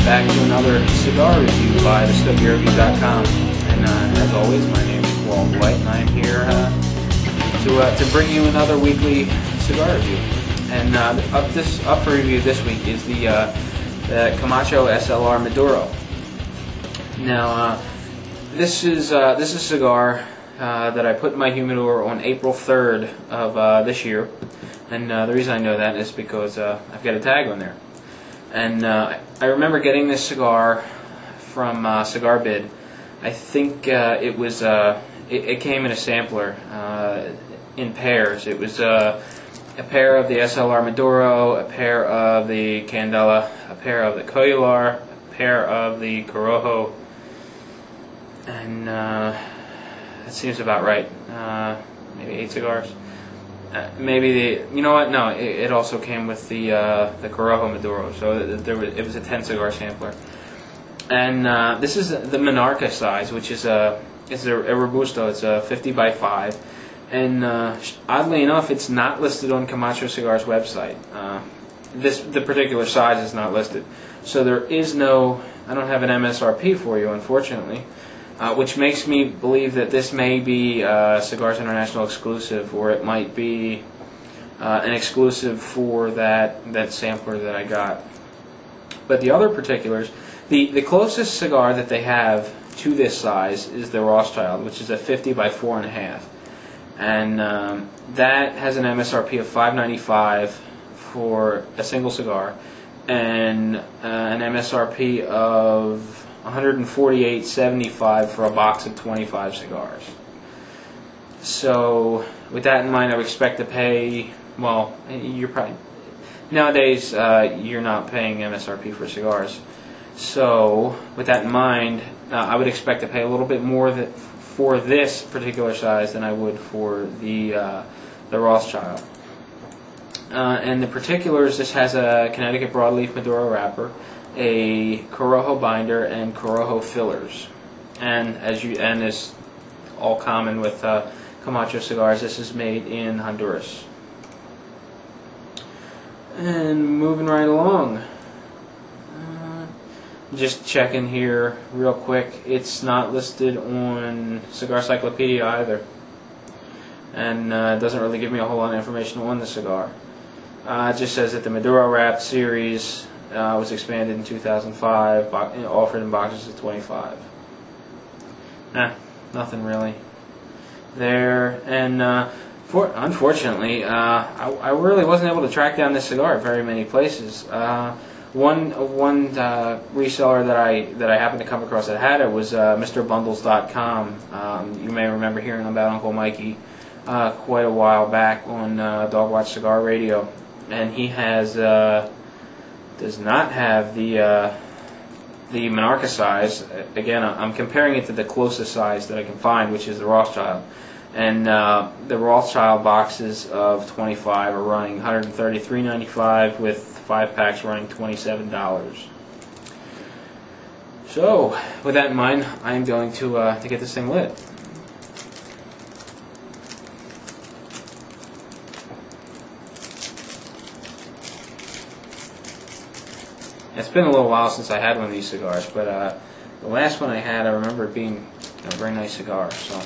back to another cigar review by StogieReview.com. And as always, my name is Walt White, and I am here to bring you another weekly cigar review. And up for review this week is the Camacho SLR Maduro. Now, this is a cigar that I put in my humidor on April 3rd of this year. And the reason I know that is because I've got a tag on there. And I remember getting this cigar from Cigar Bid. I think it came in a sampler in pairs. It was a pair of the SLR Maduro, a pair of the Candela, a pair of the Coyular, a pair of the Corojo, and that seems about right. Maybe 8 cigars. You know what? No, it also came with the Corojo Maduro, so it was a 10 cigar sampler. And this is the Monarca size, which is a Robusto. It's a 50 by 5, and oddly enough, it's not listed on Camacho Cigar's website. The particular size is not listed, so there is no. I don't have an MSRP for you, unfortunately. Which makes me believe that this may be Cigars International exclusive, or it might be an exclusive for that sampler that I got. But the other particulars, the closest cigar that they have to this size is the Rothschild, which is a 50 by 4.5, and that has an MSRP of $5.95 for a single cigar, and an MSRP of $148.75 for a box of 25 cigars. So, with that in mind, I would expect to pay. Well, you're probably nowadays you're not paying MSRP for cigars. So, with that in mind, I would expect to pay a little bit more for this particular size than I would for the Rothschild. And the particulars: this has a Connecticut broadleaf Maduro wrapper, a Corojo binder, and Corojo fillers. And and is all common with Camacho cigars, this is made in Honduras. And moving right along, just checking here real quick, it's not listed on Cigar Cyclopedia either, and it doesn't really give me a whole lot of information on the cigar. It just says that the Maduro Wrap series was expanded in 2005, offered in boxes of 25. Nothing really there. And unfortunately, I really wasn't able to track down this cigar at very many places. One reseller that I happened to come across that had it was MrBundles.com. You may remember hearing about Uncle Mikey quite a while back on Dog Watch Cigar Radio, and he has. Does not have the Monarca size. Again, I'm comparing it to the closest size that I can find, which is the Rothschild. And the Rothschild boxes of 25 are running $133.95, with 5 packs running $27. So, with that in mind, I am going to get this thing lit. It's been a little while since I had one of these cigars, but the last one I had, I remember it being a very nice cigar. So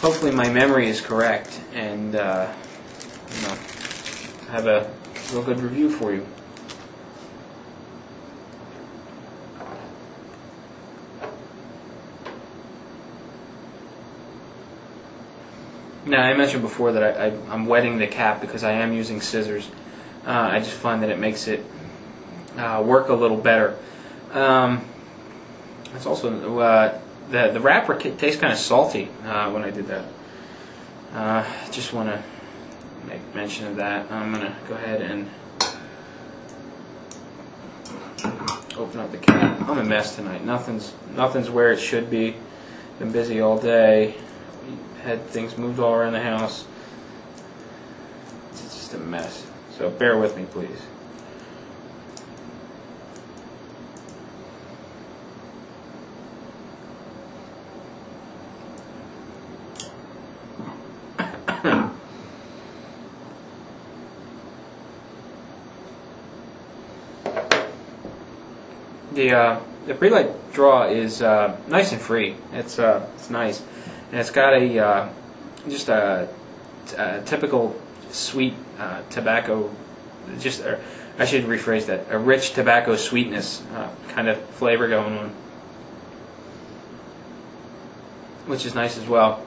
hopefully my memory is correct, and have a real good review for you. Now, I mentioned before that I'm wetting the cap because I am using scissors. I just find that it makes it work a little better. It's also the wrapper tastes kind of salty when I did that. Just want to make mention of that. I'm gonna go ahead and open up the cap. I'm a mess tonight. Nothing's where it should be. Been busy all day. Had things moved all around the house. It's just a mess. So bear with me, please. The pre-light draw is nice and free. It's nice, and it's got a just a typical sweet tobacco. I should rephrase that. A rich tobacco sweetness kind of flavor going on, which is nice as well.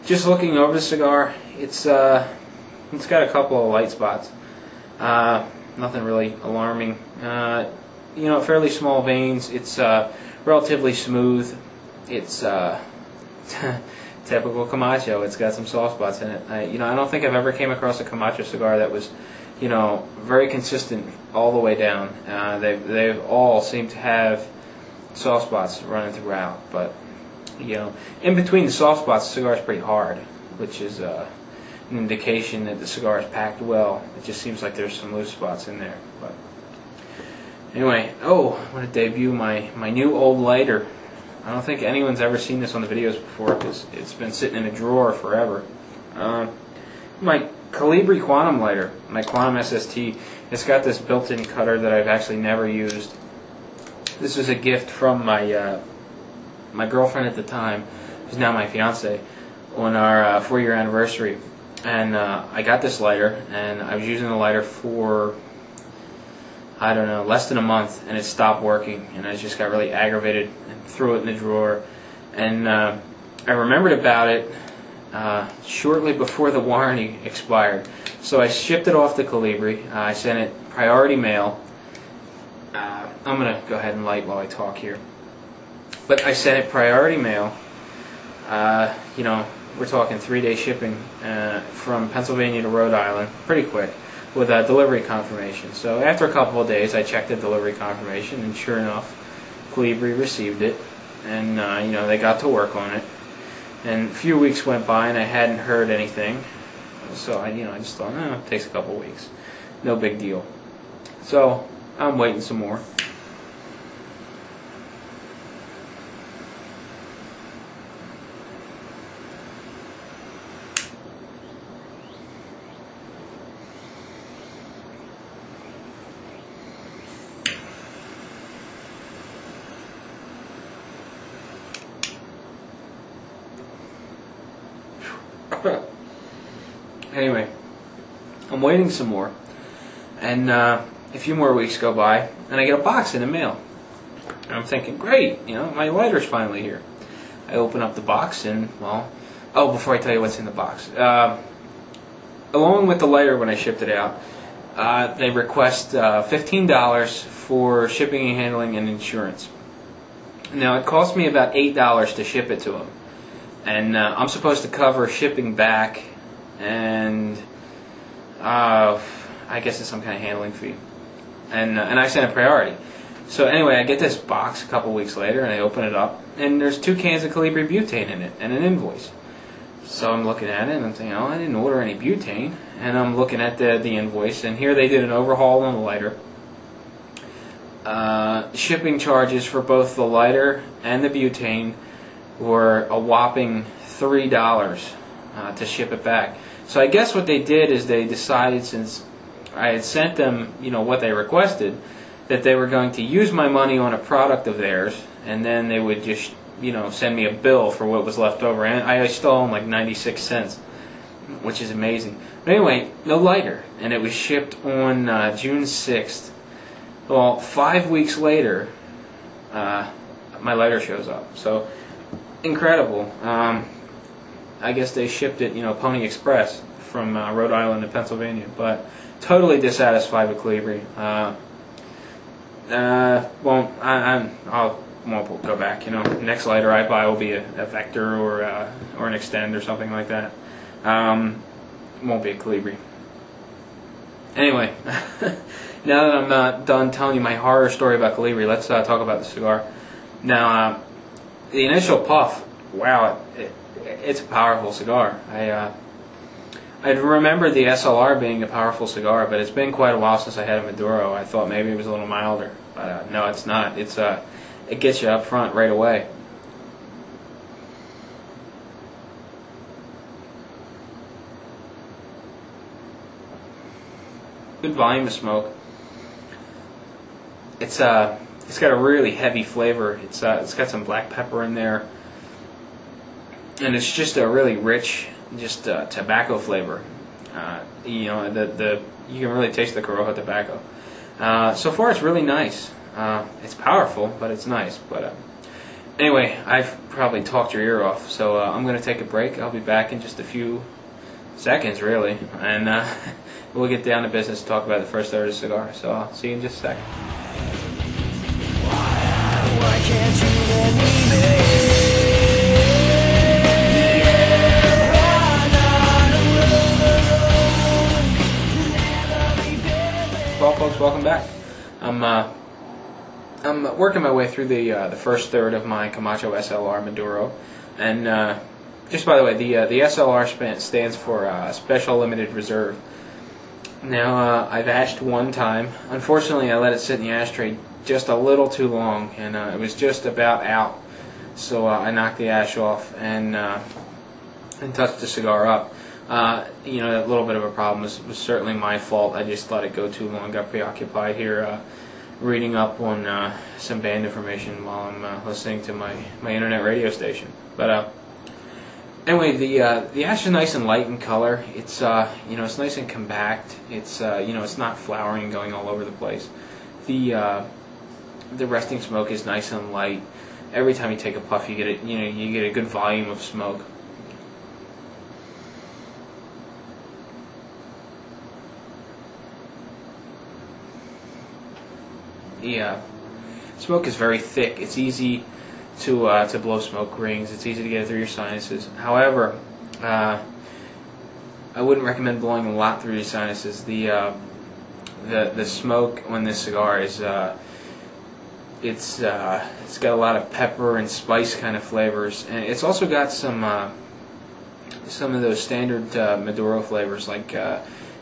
Just looking over the cigar, it's got a couple of light spots. Nothing really alarming. Fairly small veins. It's relatively smooth. It's typical Camacho. It's got some soft spots in it. I don't think I've ever came across a Camacho cigar that was, very consistent all the way down. They've all seemed to have soft spots running throughout, but in between the soft spots, the cigar is pretty hard, which is an indication that the cigar is packed well. It just seems like there's some loose spots in there. But anyway, I want to debut my new old lighter. I don't think anyone's ever seen this on the videos before because it's been sitting in a drawer forever. My Colibri Quantum lighter, my Quantum SST. It's got this built-in cutter that I've actually never used. This was a gift from my girlfriend at the time, who's now my fiance, on our 4-year anniversary. And I got this lighter, and I was using the lighter for, I don't know, less than a month, and it stopped working, and I just got really aggravated and threw it in the drawer. And I remembered about it shortly before the warranty expired. So I shipped it off to Colibri. I sent it priority mail. I'm going to go ahead and light while I talk here. But I sent it priority mail. We're talking 3-day shipping from Pennsylvania to Rhode Island, pretty quick, with a delivery confirmation. So after a couple of days, I checked the delivery confirmation, and sure enough, Colibri received it, and they got to work on it. And a few weeks went by, and I hadn't heard anything. So I just thought, it takes a couple of weeks, no big deal. So I'm waiting some more. Anyway, I'm waiting some more, and a few more weeks go by, and I get a box in the mail. And I'm thinking, great, my lighter's finally here. I open up the box, and before I tell you what's in the box, along with the lighter when I shipped it out, they request $15 for shipping and handling and insurance. Now it cost me about $8 to ship it to them. And I'm supposed to cover shipping back, and I guess it's some kind of handling fee. And I sent a priority. So anyway, I get this box a couple weeks later, and I open it up, and there's 2 cans of Colibri butane in it, and an invoice. So I'm looking at it, and I'm thinking, I didn't order any butane. And I'm looking at the invoice, and here they did an overhaul on the lighter. Shipping charges for both the lighter and the butane were a whopping $3 to ship it back. So I guess what they did is they decided, since I had sent them, what they requested, that they were going to use my money on a product of theirs, and then they would just, send me a bill for what was left over. And I still own like 96 cents, which is amazing. But anyway, no lighter, and it was shipped on June 6th. Well, 5 weeks later, my lighter shows up. So incredible. I guess they shipped it, Pony Express from Rhode Island to Pennsylvania, but totally dissatisfied with Colibri. Won't go back. Next lighter I buy will be a Vector or an Extend or something like that. Won't be a Colibri. Anyway, now that I'm not done telling you my horror story about Colibri, let's talk about the cigar. Now, the initial puff, wow, it's a powerful cigar. I remember the SLR being a powerful cigar, but it's been quite a while since I had a Maduro. I thought maybe it was a little milder, but no, it's not. It gets you up front right away. Good volume of smoke. It's it's got a really heavy flavor. It's got some black pepper in there, and it's just a really rich, just tobacco flavor. You know, you can really taste the Corojo tobacco. So far, it's really nice. It's powerful, but it's nice. But anyway, I've probably talked your ear off, so I'm going to take a break. I'll be back in just a few seconds, really, and we'll get down to business and talk about the first third of the cigar. So I'll see you in just a second. Why can't you let me be? Well, folks, welcome back. I'm working my way through the first third of my Camacho SLR Maduro, and just by the way, the SLR stands for Special Limited Reserve. Now, I've ashed one time. Unfortunately, I let it sit in the ashtray just a little too long, and it was just about out. So I knocked the ash off and touched the cigar up. You know, that little bit of a problem was certainly my fault. I just let it go too long. Got preoccupied here reading up on some band information while I'm listening to my internet radio station. But anyway, the ash is nice and light in color. It's you know, it's nice and compact. It's you know, it's not flowering and going all over the place. The resting smoke is nice and light. Every time you take a puff, you get it. You know, you get a good volume of smoke. The smoke is very thick. It's easy to blow smoke rings. It's easy to get it through your sinuses. However, I wouldn't recommend blowing a lot through your sinuses. The smoke on this cigar is it's got a lot of pepper and spice kind of flavors, and it's also got some of those standard Maduro flavors. Like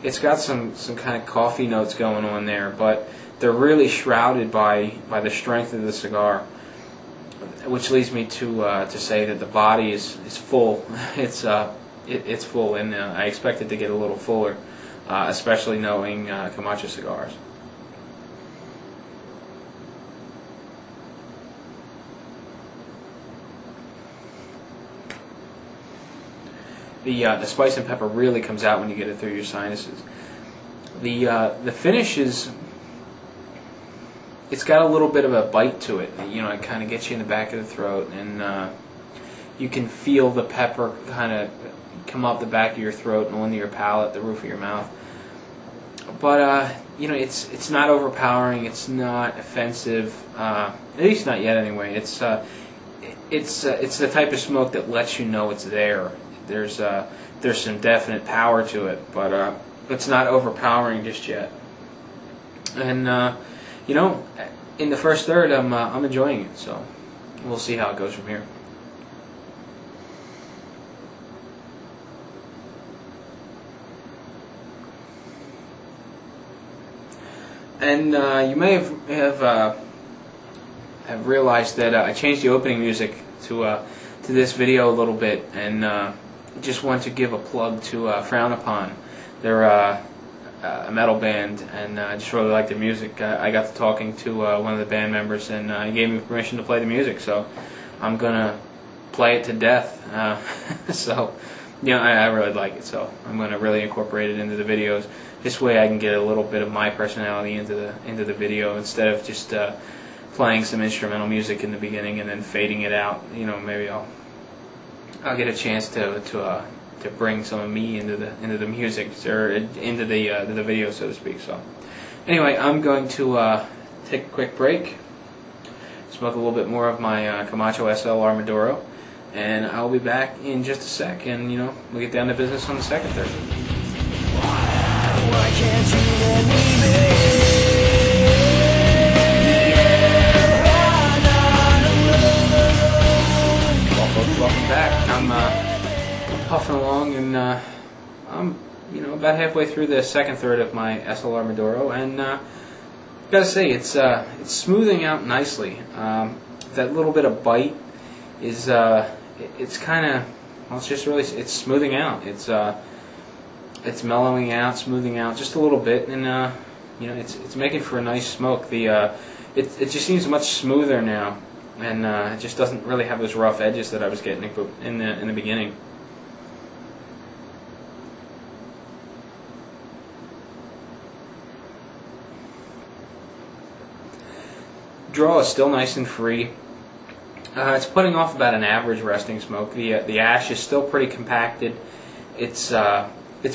it's got some kind of coffee notes going on there, but they're really shrouded by the strength of the cigar, which leads me to say that the body is full. It's full, and I expect it to get a little fuller, especially knowing Camacho cigars. The spice and pepper really comes out when you get it through your sinuses. The finish is, it's got a little bit of a bite to it. You know, it kind of gets you in the back of the throat, and you can feel the pepper kind of come up the back of your throat and onto your palate, the roof of your mouth. But you know, it's not overpowering. It's not offensive. At least not yet, anyway. It's the type of smoke that lets you know it's there. There's some definite power to it, but it's not overpowering just yet. And you know, in the first third, I'm enjoying it. So we'll see how it goes from here. And you may have realized that I changed the opening music to this video a little bit, and just want to give a plug to Frown Upon. They're a metal band, and I just really like the music. I got to talking to one of the band members, and he gave me permission to play the music, so I'm gonna play it to death. So, you know, I really like it, so I'm gonna really incorporate it into the videos. This way, I can get a little bit of my personality into the video instead of just playing some instrumental music in the beginning and then fading it out. You know, maybe I'll get a chance to bring some of me into the music, or into the video, so to speak. So anyway, I'm going to take a quick break, smoke a little bit more of my Camacho SLR Maduro, and I'll be back in just a sec, and you know, we'll get down to business on the second third. Why can't you let me be? Welcome back. I'm puffing along, and I'm, you know, about halfway through the second third of my SLR Maduro, and gotta say, it's smoothing out nicely. That little bit of bite is it's kind of, well, it's smoothing out. It's mellowing out, smoothing out just a little bit, and you know, it's making for a nice smoke. It it just seems much smoother now, and it just doesn't really have those rough edges that I was getting in the beginning. Draw is still nice and free. It's putting off about an average resting smoke. The ash is still pretty compacted. It's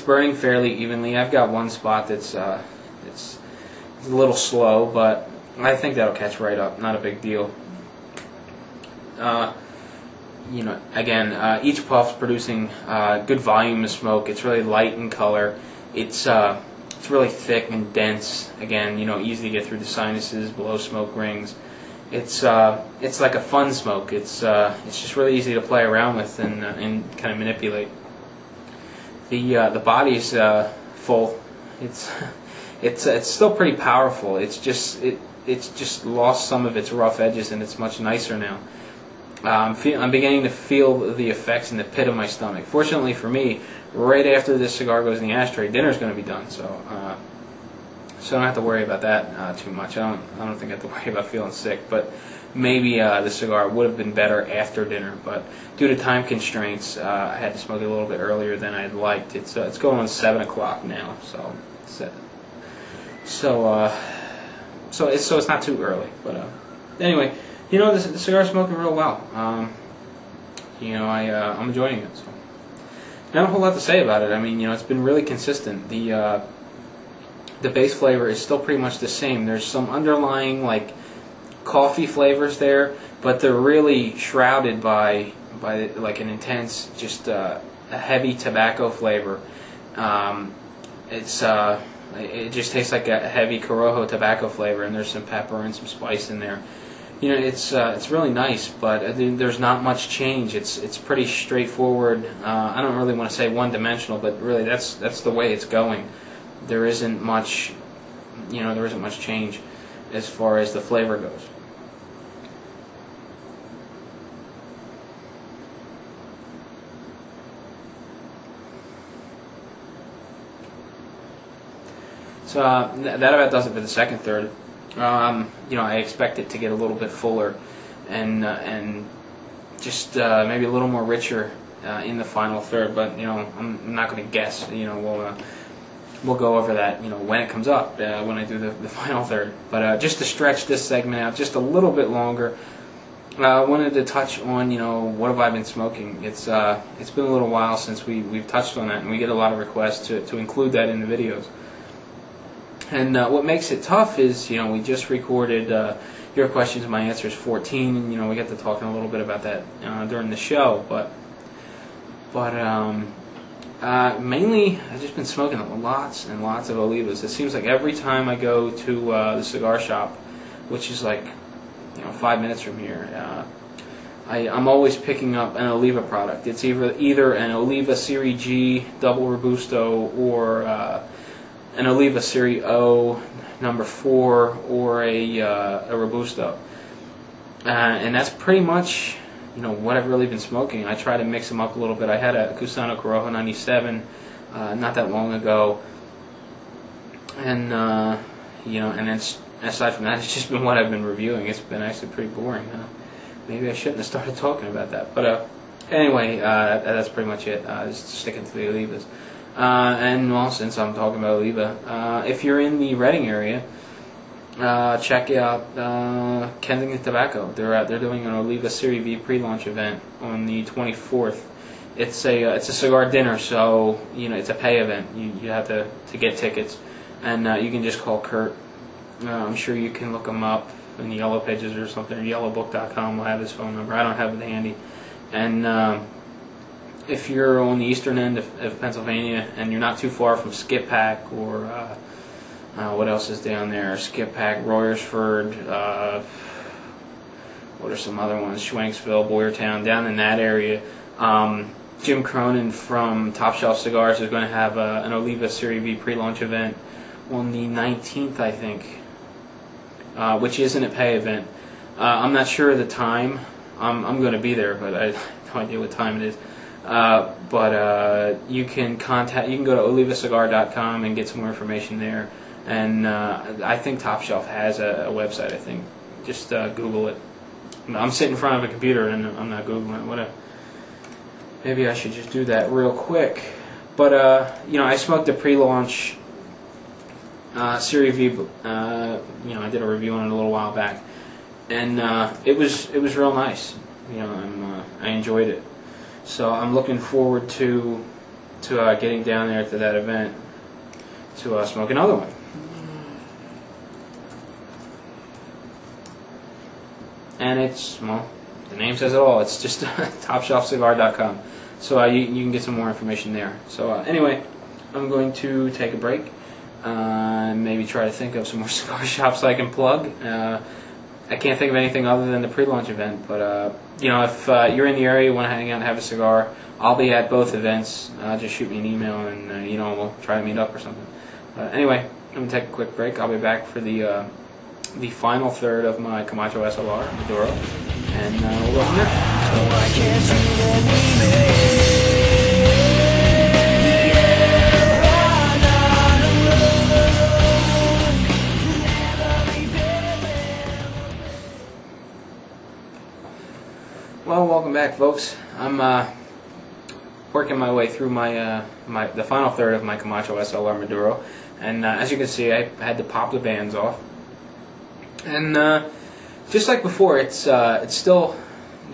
burning fairly evenly. I've got one spot that's it's a little slow, but I think that'll catch right up. Not a big deal. Again, each puff's producing good volume of smoke. It's really light in color. It's really thick and dense. Again, easy to get through the sinuses, below smoke rings. It's like a fun smoke. It's just really easy to play around with and kind of manipulate. The body's full. It's still pretty powerful. It's just lost some of its rough edges, and it's much nicer now. I'm beginning to feel the effects in the pit of my stomach. Fortunately for me, right after this cigar goes in the ashtray, dinner's going to be done, so I don't have to worry about that too much. I don't think I have to worry about feeling sick, but maybe the cigar would have been better after dinner. But due to time constraints, I had to smoke it a little bit earlier than I'd liked. It's going on 7 o'clock now, so it's not too early. But anyway. The cigar's smoking real well. I'm enjoying it. So, not a whole lot to say about it. I mean, it's been really consistent. The base flavor is still pretty much the same. There's some underlying coffee flavors there, but they're really shrouded by like an intense, just a heavy tobacco flavor. It just tastes like a heavy Corojo tobacco flavor, and there's some pepper and some spice in there. It's really nice, but there's not much change. It's pretty straightforward. I don't really want to say one-dimensional, but really that's the way it's going. There isn't much, change as far as the flavor goes. So that about does it for the second third. I expect it to get a little bit fuller and just maybe a little more richer in the final third. But I'm not going to guess. We'll go over that when it comes up when I do the final third. But just to stretch this segment out just a little bit longer, I wanted to touch on what have I been smoking. It's been a little while since we've touched on that, and we get a lot of requests to include that in the videos. And what makes it tough is, we just recorded Your Questions, My Answers 14, and, we got to talking a little bit about that during the show. But mainly, I've just been smoking lots and lots of Olivas. It seems like every time I go to the cigar shop, which is 5 minutes from here, I'm always picking up an Oliva product. It's either an Oliva Serie G Double Robusto or an Oliva Serie O number 4 or a Robusto, and that's pretty much what I've really been smoking. I try to mix them up a little bit. I had a Cusano Corojo 97 not that long ago, and and then aside from that, it's just been what I've been reviewing. It's been actually pretty boring. Maybe I shouldn't have started talking about that, but anyway, that's pretty much it. Just sticking to the Olivas. And well, since I'm talking about Oliva, if you're in the Reading area, check out Kensington Tobacco. They're doing an Oliva Serie V pre-launch event on the 24th. It's a cigar dinner, so it's a pay event. You have to get tickets, and you can just call Kurt. I'm sure you can look him up in the Yellow Pages or something, or yellowbook.com will have his phone number. I don't have it handy, and. If you're on the eastern end of Pennsylvania and you're not too far from Skip Pack or what else is down there? Skip Pack, Royersford, what are some other ones? Schwanksville, Boyertown, down in that area. Jim Cronin from Top Shelf Cigars is going to have an Oliva Serie V pre-launch event on the 19th, I think, which isn't a pay event. I'm not sure of the time. I'm going to be there, but I have no idea what time it is. But you can go to olivacigar.com and get some more information there. And I think Top Shelf has a website, I think. Just Google it. I'm sitting in front of a computer and I'm not Googling it. Maybe I should just do that real quick. But you know, I smoked a pre-launch Series V. You know, I did a review on it a little while back, and it was real nice. You know, I enjoyed it. So I'm looking forward to getting down there to that event to smoke another one. And it's, well, the name says it all. It's just topshelfcigar.com. So you can get some more information there. So anyway, I'm going to take a break. Maybe try to think of some more cigar shops I can plug. I can't think of anything other than the pre-launch event. But you know, if you're in the area, you want to hang out and have a cigar, I'll be at both events. Just shoot me an email, and you know, we'll try to meet up or something. Anyway, I'm gonna take a quick break. I'll be back for the final third of my Camacho SLR Maduro, and we'll go from there. Well, welcome back, folks. I'm working my way through the final third of my Camacho SLR Maduro, and as you can see, I had to pop the bands off. And just like before, it's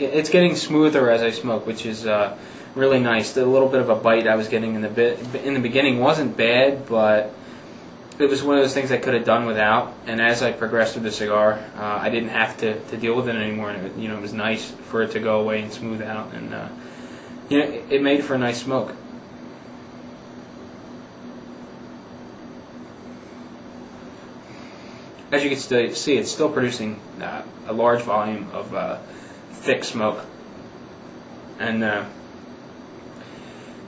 getting smoother as I smoke, which is really nice. The little bit of a bite I was getting in the beginning wasn't bad, but it was one of those things I could have done without. And as I progressed through the cigar, I didn't have to deal with it anymore. And it was nice for it to go away and smooth out, and you know, it made for a nice smoke. As you can see, it's still producing a large volume of thick smoke, and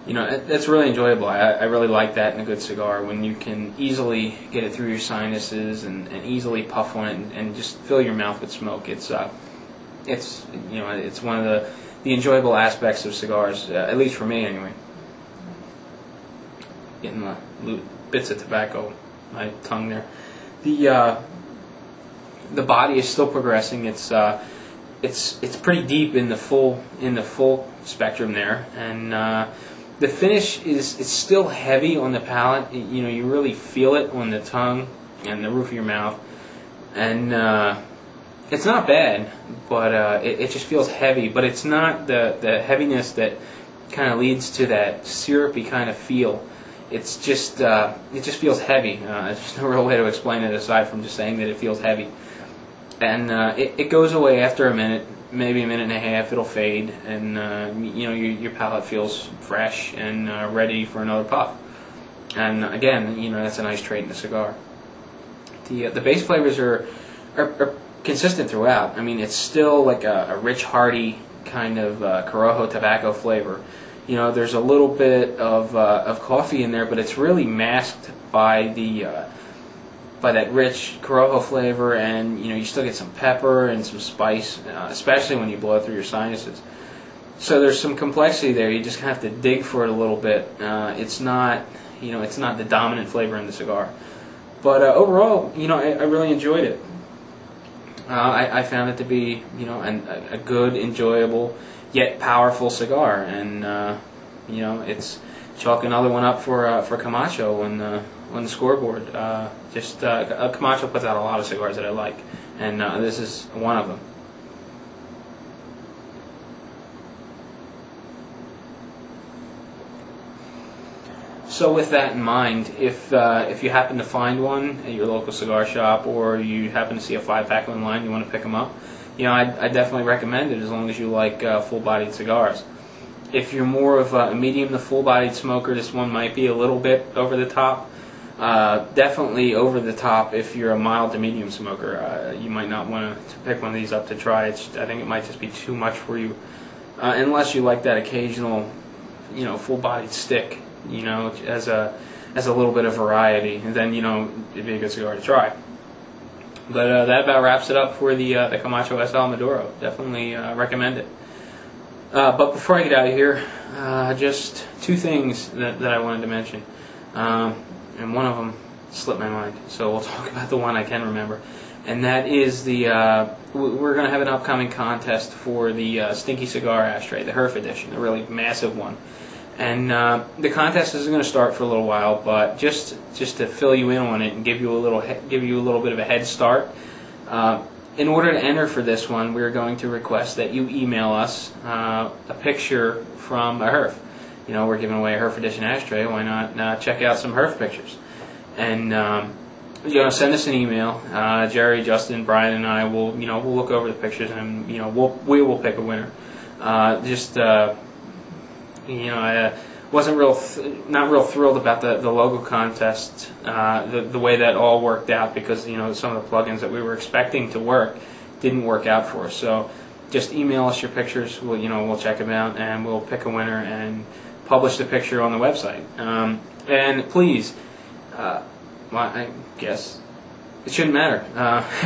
you know, that's really enjoyable. I really like that in a good cigar, when you can easily get it through your sinuses and easily puff on it and just fill your mouth with smoke. It's you know, it's one of the enjoyable aspects of cigars, at least for me anyway. Getting bits of tobacco on my tongue there. The body is still progressing. It's pretty deep in the full spectrum there, and the finish is still heavy on the palate. You know, you really feel it on the tongue and the roof of your mouth, and it's not bad, but it just feels heavy. But it's not the heaviness that kind of leads to that syrupy kind of feel. It's just it just feels heavy. There's no real way to explain it aside from just saying that it feels heavy. And it goes away after a minute, maybe a minute and a half. It'll fade, and you know, your palate feels fresh and ready for another puff. And again, you know, that's a nice trait in a cigar. The base flavors are consistent throughout. I mean, it's still like a rich, hearty kind of Corojo tobacco flavor. You know, there's a little bit of coffee in there, but it's really masked by that rich Corojo flavor, and you know, you still get some pepper and some spice, especially when you blow through your sinuses. So there's some complexity there. You just kind of have to dig for it a little bit. It's not, you know, it's not the dominant flavor in the cigar. But overall, you know, I really enjoyed it. I found it to be, you know, a good, enjoyable, yet powerful cigar, and you know, it's chalk another one up for Camacho on the scoreboard. Camacho puts out a lot of cigars that I like, and this is one of them. So with that in mind, if you happen to find one at your local cigar shop, or you happen to see a 5-pack online, you want to pick them up, you know, I definitely recommend it, as long as you like full-bodied cigars. If you're more of a medium to full-bodied smoker, this one might be a little bit over the top. Definitely over the top if you're a mild to medium smoker. You might not want to pick one of these up to try. I think it might just be too much for you, unless you like that occasional, you know, full-bodied stick, you know, as a little bit of variety. And then, you know, it'd be a good cigar to try. But that about wraps it up for the Camacho SL Maduro. Definitely recommend it. But before I get out of here, just two things that I wanted to mention. And one of them slipped my mind, so we'll talk about the one I can remember. and that is the we're going to have an upcoming contest for the Stinky Cigar Ashtray, the Herf edition, the really massive one. And the contest is going to start for a little while, but just to fill you in on it and give you a little bit of a head start. In order to enter for this one, we're going to request that you email us a picture from a Herf. You know, we're giving away a Herf edition ashtray. Why not check out some Herf pictures? And you know, send us an email. Jerry, Justin, Brian, and I will we'll look over the pictures, and we will pick a winner. I wasn't not real thrilled about the logo contest, the way that all worked out, because some of the plugins that we were expecting to work didn't work out for us. So just email us your pictures. We'll check them out, and we'll pick a winner and publish the picture on the website. And please, well, I guess it shouldn't matter.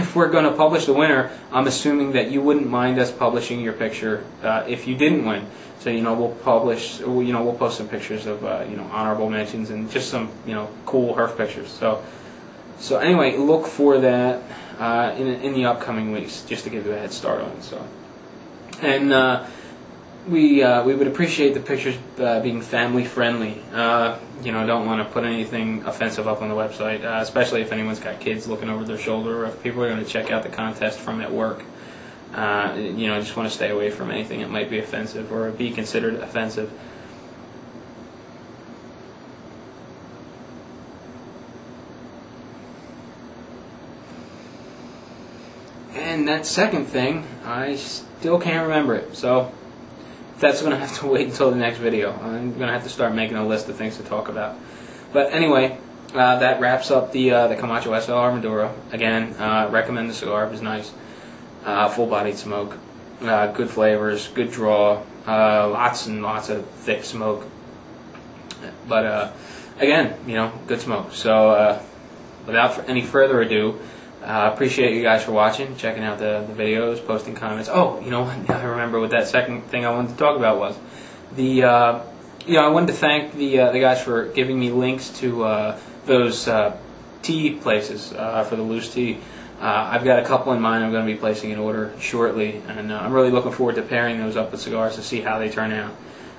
If we're going to publish the winner, I'm assuming that you wouldn't mind us publishing your picture if you didn't win. So we'll publish. We'll post some pictures of honorable mentions and just some cool Herf pictures. So anyway, look for that in the upcoming weeks, just to give you a head start on it. So, and we would appreciate the pictures being family friendly. Don't want to put anything offensive up on the website, especially if anyone's got kids looking over their shoulder, or if people are going to check out the contest from at work. Just want to stay away from anything that might be offensive or be considered offensive. And that second thing, I still can't remember it, so that's going to have to wait until the next video. I'm going to have to start making a list of things to talk about. But anyway, that wraps up the Camacho SLR Maduro. Again, recommend the cigar. It was nice. Full-bodied smoke, good flavors, good draw, lots and lots of thick smoke. But again, good smoke. So without any further ado, appreciate you guys for watching, checking out the videos, posting comments. Oh, I remember what that second thing I wanted to talk about was. I wanted to thank the guys for giving me links to those tea places for the loose tea. I've got a couple in mind. I'm going to be placing an order shortly, and I'm really looking forward to pairing those up with cigars to see how they turn out.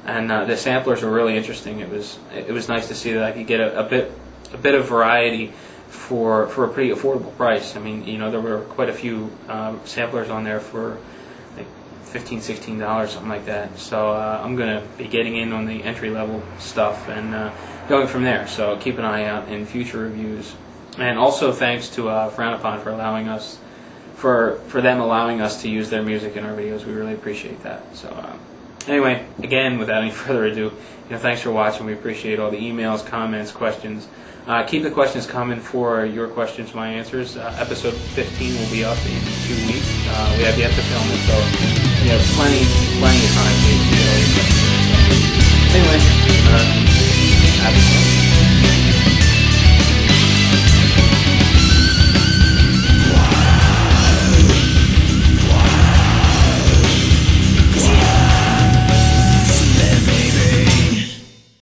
And the samplers were really interesting. It was nice to see that I could get a bit of variety for a pretty affordable price. I mean, there were quite a few samplers on there for like $15, $16, something like that. So I'm going to be getting in on the entry level stuff and going from there. So keep an eye out in future reviews. And also thanks to Frown Upon for allowing us, for them allowing us to use their music in our videos. We really appreciate that. So anyway, again, without any further ado, thanks for watching. We appreciate all the emails, comments, questions. Keep the questions coming for your questions, my answers. Episode 15 will be up in 2 weeks. We have yet to film it, so we have plenty of time to get all your questions. Anyway, have fun.